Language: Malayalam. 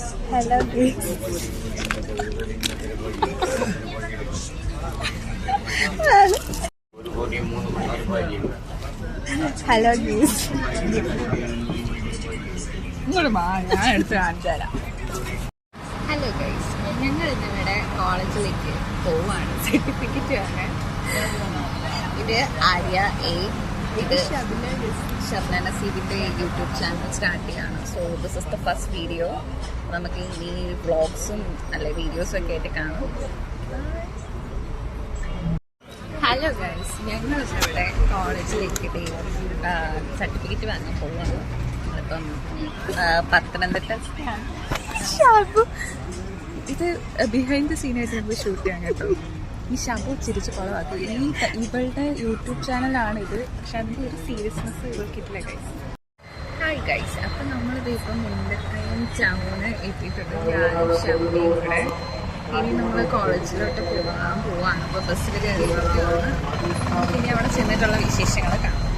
Hello guys. Hello guys. ഞാൻ എടുത്ത് കാണിച്ചു തരാം. ഹലോ ഗൈസ്, ഞങ്ങൾ ഇന്നിവിടെ കോളേജിലേക്ക് പോവാണ് സർട്ടിഫിക്കറ്റ് വാങ്ങാൻ. ഇത് ആര്യ എ, ഇത് ഷബ്ന നസീബിൻ്റെ യൂട്യൂബ് ചാനൽ സ്റ്റാർട്ട് ചെയ്യാണ്. So this is the first video. നമുക്ക് ഇനി വ്ളോഗ്സും അല്ലെ വീഡിയോസും ഒക്കെ ആയിട്ട് കാണും. ഹലോ ഗൈസ്, ഞങ്ങൾ ഇവിടെ കോളേജിലേക്ക് സർട്ടിഫിക്കറ്റ് വാങ്ങാൻ പോവാണ്. അപ്പം പത്തനംതിട്ട ഇത് ബിഹൈൻഡ് ദ സീനായിട്ട് നമുക്ക് ഷൂട്ട് ചെയ്യാൻ കേട്ടോ. ഈ ഷാബു ചിരിച്ച് കുളവാക്കി. ഇവളുടെ യൂട്യൂബ് ചാനലാണിത്, പക്ഷെ അതിൻ്റെ ഒരു സീരിയസ്നെസ് ഇവൾക്കിട്ടില്ല ഗൈസ്. ഹായ് ഗൈസ്, അപ്പം നമ്മളിത് ഇപ്പം മുണ്ടക്കയം ടൗണ് എത്തിയിട്ടുണ്ട്. ഞാനും ഷബ്നയും കൂടെ. ഇനി നമ്മൾ കോളേജിലോട്ട് പോവാണ്. അപ്പോൾ ബസ്സിൽ കയറിയിട്ടാണ്. ഇനി അവിടെ ചെന്നിട്ടുള്ള വിശേഷങ്ങൾ കാണാം.